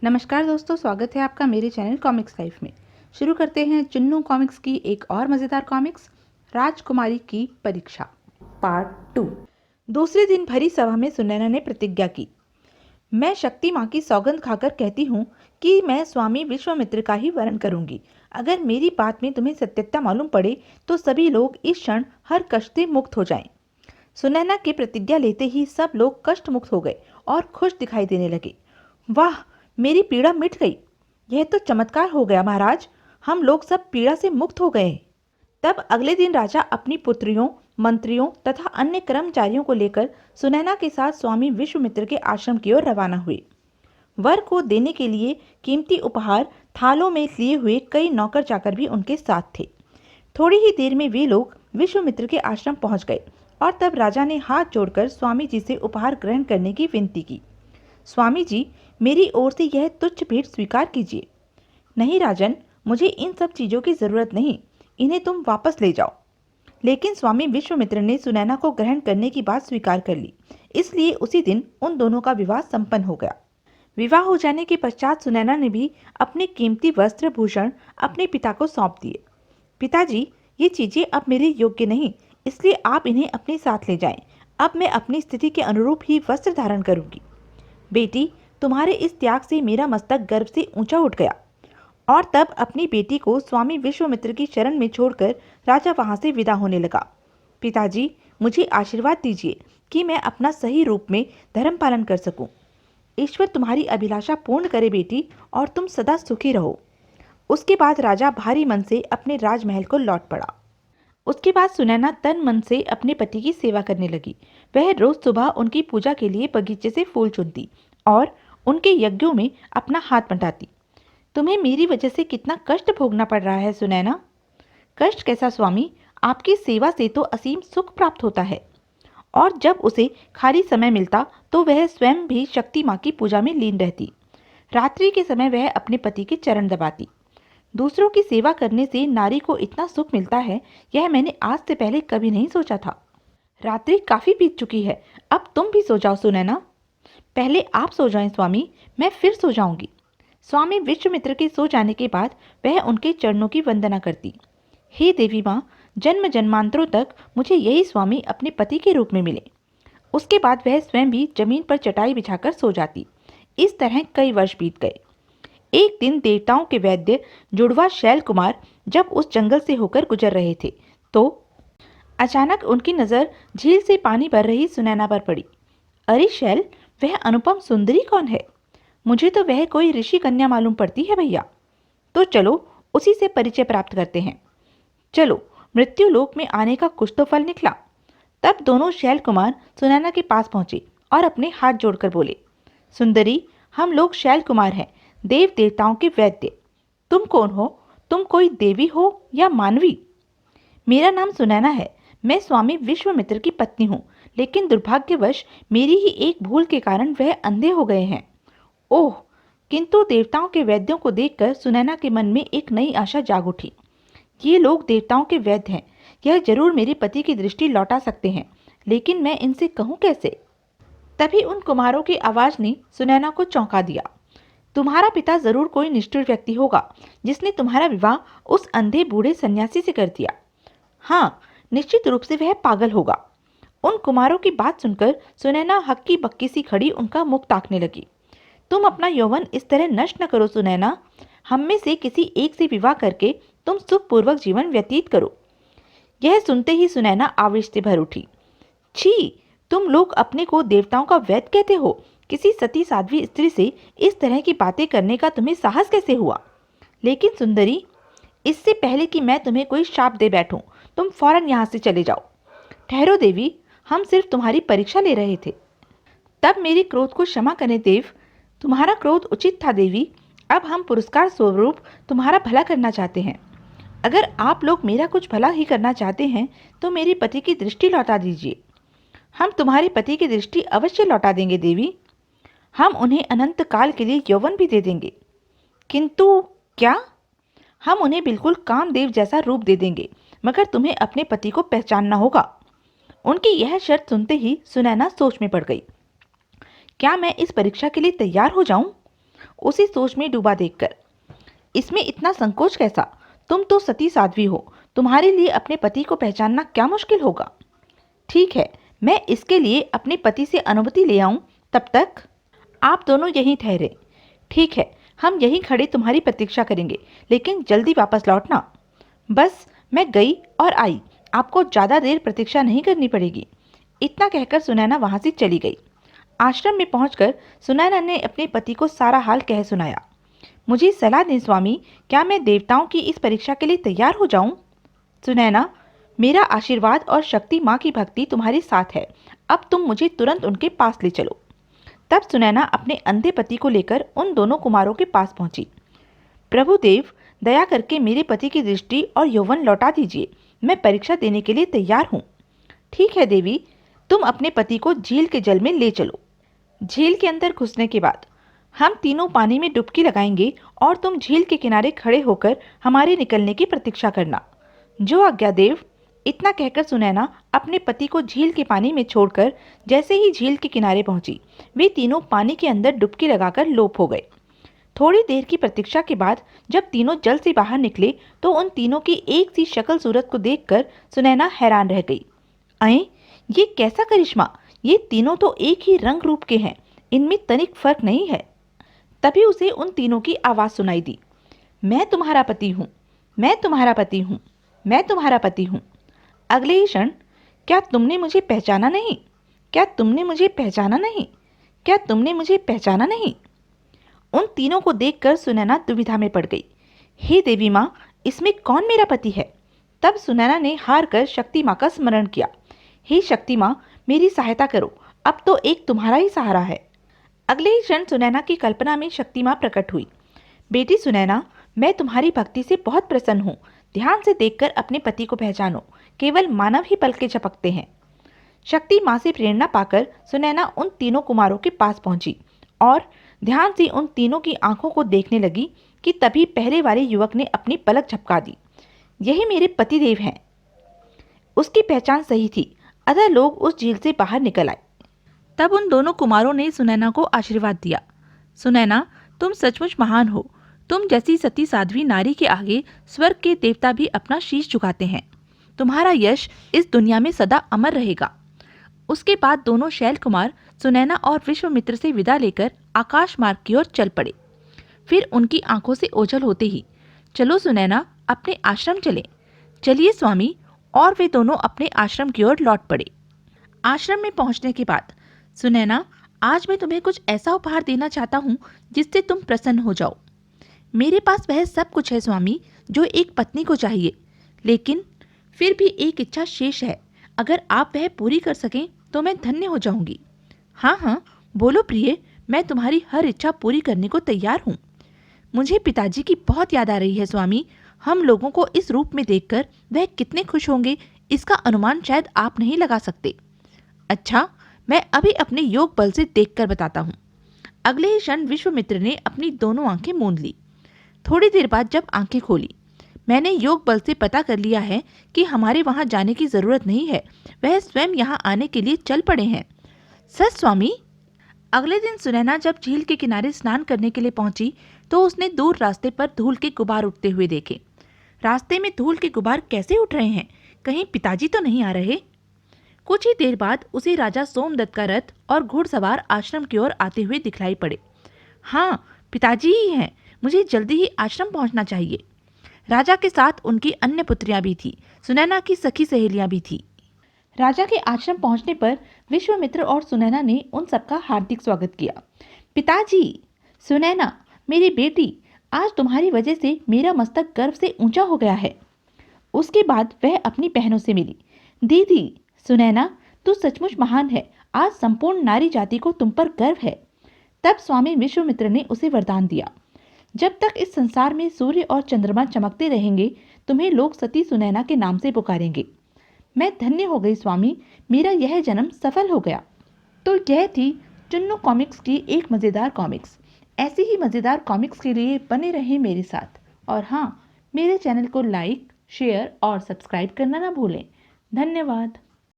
नमस्कार दोस्तों, स्वागत है आपका मेरे चैनल कॉमिक्स लाइफ में। शुरू करते हैं चुन्नू कॉमिक्स की एक और मज़ेदार कॉमिक्स, राजकुमारी की परीक्षा पार्ट 2। दूसरे दिन भरी सभा में सुनैना ने प्रतिज्ञा की। मैं शक्ति माँ की सौगंध खाकर कहती हूँ कि मैं स्वामी विश्वामित्र का ही वरण करूंगी। अगर मेरी बात में तुम्हें सत्यता मालूम पड़े तो सभी लोग इस क्षण हर कष्ट से मुक्त हो जाएं। सुनैना की प्रतिज्ञा लेते ही सब लोग कष्ट मुक्त हो गए और खुश दिखाई देने लगे। वाह, मेरी पीड़ा मिट गई। यह तो चमत्कार हो गया महाराज, हम लोग सब पीड़ा से मुक्त हो गए। तब अगले दिन राजा अपनी पुत्रियों, मंत्रियों तथा अन्य कर्मचारियों को लेकर सुनैना के साथ स्वामी विश्वामित्र के आश्रम की ओर रवाना हुए। वर को देने के लिए कीमती उपहार थालों में लिए हुए कई नौकर चाकर भी उनके साथ थे। थोड़ी ही देर में वे लोग विश्वामित्र के आश्रम पहुंच गए और तब राजा ने हाथ जोड़कर स्वामी जी से उपहार ग्रहण करने की विनती की। स्वामी जी, मेरी ओर से यह तुच्छ भेंट स्वीकार कीजिए। नहीं राजन, मुझे इन सब चीज़ों की ज़रूरत नहीं, इन्हें तुम वापस ले जाओ। लेकिन स्वामी विश्वामित्र ने सुनैना को ग्रहण करने की बात स्वीकार कर ली, इसलिए उसी दिन उन दोनों का विवाह संपन्न हो गया। विवाह हो जाने के पश्चात सुनैना ने भी अपने कीमती वस्त्र भूषण अपने पिता को सौंप दिए। पिताजी, ये चीज़ें अब मेरे योग्य नहीं, इसलिए आप इन्हें अपने साथ ले जाएं। अब मैं अपनी स्थिति के अनुरूप ही वस्त्र धारण करूंगी। बेटी, तुम्हारे इस त्याग से मेरा मस्तक गर्व से ऊंचा उठ गया। और तब अपनी बेटी को स्वामी विश्वामित्र की शरण में छोड़कर राजा वहां से विदा होने लगा। पिताजी, मुझे आशीर्वाद दीजिए कि मैं अपना सही रूप में धर्म पालन कर सकूं। ईश्वर तुम्हारी अभिलाषा पूर्ण करे बेटी, और तुम सदा सुखी रहो। उसके बाद राजा भारी मन से अपने राजमहल को लौट पड़ा। उसके बाद सुनैना तन मन से अपने पति की सेवा करने लगी। वह रोज सुबह उनकी पूजा के लिए बगीचे से फूल चुनती और उनके यज्ञों में अपना हाथ बंटाती। तुम्हें मेरी वजह से कितना कष्ट भोगना पड़ रहा है सुनैना। कष्ट कैसा स्वामी, आपकी सेवा से तो असीम सुख प्राप्त होता है। और जब उसे खाली समय मिलता तो वह स्वयं भी शक्ति माँ की पूजा में लीन रहती। रात्रि के समय वह अपने पति के चरण दबाती। दूसरों की सेवा करने से नारी को इतना सुख मिलता है, यह मैंने आज से पहले कभी नहीं सोचा था। रात्रि काफी बीत चुकी है, अब तुम भी सो जाओ सुनैना। पहले आप सो जाएं स्वामी, मैं फिर सो जाऊंगी। स्वामी विश्वामित्र के सो जाने के बाद वह उनके चरणों की वंदना करती। हे देवी माँ, जन्म जन्मांतरों तक मुझे यही स्वामी अपने पति के रूप में मिले। उसके बाद वह स्वयं भी जमीन पर चटाई बिछाकर सो जाती। इस तरह कई वर्ष बीत गए। एक दिन देवताओं के वैद्य जुड़वा शैल कुमार जब उस जंगल से होकर गुजर रहे थे तो अचानक उनकी नज़र झील से पानी भर रही सुनैना पर पड़ी। अरे शैल, वह अनुपम सुंदरी कौन है? मुझे तो वह कोई ऋषि कन्या मालूम पड़ती है भैया। तो चलो उसी से परिचय प्राप्त करते हैं। चलो, मृत्यु लोक में आने का कुछ तो फल निकला। तब दोनों शैल कुमार सुनैना के पास पहुंचे और अपने हाथ जोड़कर बोले, सुंदरी, हम लोग शैल कुमार हैं, देव देवताओं के वैद्य। तुम कौन हो? तुम कोई देवी हो या मानवी? मेरा नाम सुनैना है। मैं स्वामी विश्वामित्र की पत्नी हूँ, लेकिन दुर्भाग्यवश मेरी ही एक भूल के कारण वह अंधे हो गए हैं। ओह! किंतु देवताओं के वैद्यों को देखकर सुनैना के मन में एक नई आशा जाग उठी। ये लोग देवताओं के वैद्य हैं, यह जरूर मेरे पति की दृष्टि लौटा सकते हैं, लेकिन मैं इनसे कहूँ कैसे? तभी उन कुमारों की आवाज ने सुनैना को चौंका दिया। तुम्हारा पिता जरूर कोई निष्ठुर व्यक्ति होगा जिसने तुम्हारा विवाह उस अंधे बूढ़े सन्यासी से कर दिया। हाँ, निश्चित रूप से वह पागल होगा। उन कुमारों की बात सुनकर सुनैना हक्की बक्की सी खड़ी उनका मुख ताकने लगी। तुम अपना यौवन इस तरह नष्ट न करो सुनैना। हम में से किसी एक से विवाह करके तुम सुखपूर्वक जीवन व्यतीत करो। यह सुनते ही सुनैना आवेश से भर उठी। छी, तुम लोग अपने को देवताओं का वैद्य कहते हो। किसी सती साध्वी स्त्री से इस तरह की बातें करने का तुम्हें साहस कैसे हुआ? लेकिन सुंदरी, इससे पहले कि मैं तुम्हें कोई शाप दे बैठूं, तुम फौरन यहाँ से चले जाओ। ठहरो देवी, हम सिर्फ तुम्हारी परीक्षा ले रहे थे। तब मेरे क्रोध को क्षमा करें देव। तुम्हारा क्रोध उचित था देवी। अब हम पुरस्कार स्वरूप तुम्हारा भला करना चाहते हैं। अगर आप लोग मेरा कुछ भला ही करना चाहते हैं तो मेरे पति की दृष्टि लौटा दीजिए। हम तुम्हारे पति की दृष्टि अवश्य लौटा देंगे देवी। हम उन्हें अनंत काल के लिए यौवन भी दे देंगे। किंतु क्या? हम उन्हें बिल्कुल कामदेव जैसा रूप दे देंगे, मगर तुम्हें अपने पति को पहचानना होगा। उनकी यह शर्त सुनते ही सुनैना सोच में पड़ गई। क्या मैं इस परीक्षा के लिए तैयार हो जाऊं? उसी सोच में डूबा देखकर। इसमें इतना संकोच कैसा? तुम तो सती साध्वी हो, तुम्हारे लिए अपने पति को पहचानना क्या मुश्किल होगा? ठीक है, मैं इसके लिए अपने पति से अनुमति ले आऊं, तब तक आप दोनों यहीं ठहरे। ठीक है, हम यहीं खड़े तुम्हारी प्रतीक्षा करेंगे, लेकिन जल्दी वापस लौटना। बस मैं गई और आई, आपको ज़्यादा देर प्रतीक्षा नहीं करनी पड़ेगी। इतना कहकर सुनैना वहाँ से चली गई। आश्रम में पहुंचकर सुनैना ने अपने पति को सारा हाल कह सुनाया। मुझे सलाह दें स्वामी, क्या मैं देवताओं की इस परीक्षा के लिए तैयार हो जाऊं? सुनैना, मेरा आशीर्वाद और शक्ति माँ की भक्ति तुम्हारे साथ है। अब तुम मुझे तुरंत उनके पास ले चलो। तब सुनैना अपने अंधे पति को लेकर उन दोनों कुमारों के पास पहुंची। प्रभु देव, दया करके मेरे पति की दृष्टि और यौवन लौटा दीजिए। मैं परीक्षा देने के लिए तैयार हूँ। ठीक है देवी, तुम अपने पति को झील के जल में ले चलो। झील के अंदर घुसने के बाद हम तीनों पानी में डुबकी लगाएंगे और तुम झील के किनारे खड़े होकर हमारे निकलने की प्रतीक्षा करना। जो आज्ञा देव। इतना कहकर सुनैना अपने पति को झील के पानी में छोड़कर जैसे ही झील के किनारे पहुंची, वे तीनों पानी के अंदर डुबकी लगाकर लोप हो गए। थोड़ी देर की प्रतीक्षा के बाद जब तीनों जल से बाहर निकले तो उन तीनों की एक सी शक्ल सूरत को देखकर सुनैना हैरान रह गई। अये, ये कैसा करिश्मा! ये तीनों तो एक ही रंग रूप के हैं, इनमें तनिक फर्क नहीं है। तभी उसे उन तीनों की आवाज़ सुनाई दी। मैं तुम्हारा पति हूँ, मैं तुम्हारा पति हूँ, मैं तुम्हारा पति हूँ। अगले ही क्षण, क्या तुमने मुझे पहचाना नहीं? क्या तुमने मुझे पहचाना नहीं? क्या तुमने मुझे पहचाना नहीं? उन तीनों को देखकर सुनैना दुविधा में पड़ गई। हे देवी माँ, इसमें कौन मेरा पति है? तब सुनैना ने हार कर शक्ति माँ का स्मरण किया। हे शक्ति माँ, मेरी सहायता करो, अब तो एक तुम्हारा ही सहारा है। अगले ही क्षण सुनैना की कल्पना में शक्ति माँ प्रकट हुई। बेटी सुनैना, मैं तुम्हारी भक्ति से बहुत प्रसन्न हूँ। ध्यान से देखकर अपने पति को पहचानो, केवल मानव ही पलके झपकते हैं। शक्ति माँ से प्रेरणा पाकर सुनैना उन तीनों कुमारों के पास पहुंची और ध्यान से उन तीनों की आंखों को देखने लगी कि तभी पहले वाले युवक ने अपनी पलक झपका दी। यही मेरे पतिदेव हैं। उसकी पहचान सही थी, अतः लोग उस झील से बाहर निकल आए। तब उन दोनों कुमारों ने सुनैना को आशीर्वाद दिया। सुनैना, तुम सचमुच महान हो। तुम जैसी सती साध्वी नारी के आगे स्वर्ग के देवता भी अपना शीश झुकाते हैं। तुम्हारा यश इस दुनिया में सदा अमर रहेगा। उसके बाद दोनों शैल कुमार सुनैना और विश्वामित्र से विदा लेकर आकाश मार्ग की ओर चल पड़े। फिर उनकी आंखों से ओझल होते ही, चलो सुनैना, अपने आश्रम चले। चलिए स्वामी। और वे दोनों अपने आश्रम की ओर लौट पड़े। आश्रम में पहुंचने के बाद, सुनैना, आज मैं तुम्हें कुछ ऐसा उपहार देना चाहता हूँ जिससे तुम प्रसन्न हो जाओ। मेरे पास वह सब कुछ है स्वामी जो एक पत्नी को चाहिए, लेकिन फिर भी एक इच्छा शेष है। अगर आप वह पूरी कर सकें तो मैं धन्य हो जाऊंगी। हाँ हाँ, बोलो प्रिय, मैं तुम्हारी हर इच्छा पूरी करने को तैयार हूँ। मुझे पिताजी की बहुत याद आ रही है स्वामी। हम लोगों को इस रूप में देखकर वह कितने खुश होंगे, इसका अनुमान शायद आप नहीं लगा सकते। अच्छा, मैं अभी अपने योग बल से देखकर बताता हूँ। अगले ही क्षण विश्वामित्र ने अपनी दोनों आंखें मूंद ली। थोड़ी देर बाद जब आंखें खोली, मैंने योग बल से पता कर लिया है कि हमारे वहां जाने की जरूरत नहीं है, वह स्वयं यहाँ आने के लिए चल पड़े हैं। सच स्वामी। अगले दिन सुनैना जब झील के किनारे स्नान करने के लिए पहुंची तो उसने दूर रास्ते पर धूल के गुबार उठते हुए देखे। रास्ते में धूल के गुबार कैसे उठ रहे हैं? कहीं पिताजी तो नहीं आ रहे? कुछ ही देर बाद उसे राजा सोमदत्त का रथ और घुड़सवार आश्रम की ओर आते हुए दिखलाई पड़े। हाँ, पिताजी ही हैं। मुझे जल्दी ही आश्रम पहुंचना चाहिए। राजा के साथ उनकी अन्य पुत्रियां भी थी, सुनैना की सखी सहेलियां भी थी। राजा के आश्रम पहुंचने पर विश्वामित्र और सुनैना ने उन सबका हार्दिक स्वागत किया। पिताजी, सुनैना, मेरी बेटी, आज तुम्हारी वजह से मेरा मस्तक गर्व से ऊंचा हो गया है। उसके बाद वह अपनी बहनों से मिली। दीदी, सुनैना, तू सचमुच महान है। आज संपूर्ण नारी जाति को तुम पर गर्व है। तब स्वामी विश्वामित्र ने उसे वरदान दिया, जब तक इस संसार में सूर्य और चंद्रमा चमकते रहेंगे, तुम्हें लोग सती सुनैना के नाम से पुकारेंगे। मैं धन्य हो गई स्वामी, मेरा यह जन्म सफल हो गया। तो यह थी चुन्नू कॉमिक्स की एक मज़ेदार कॉमिक्स। ऐसी ही मज़ेदार कॉमिक्स के लिए बने रहें मेरे साथ। और हाँ, मेरे चैनल को लाइक, शेयर और सब्सक्राइब करना ना भूलें। धन्यवाद।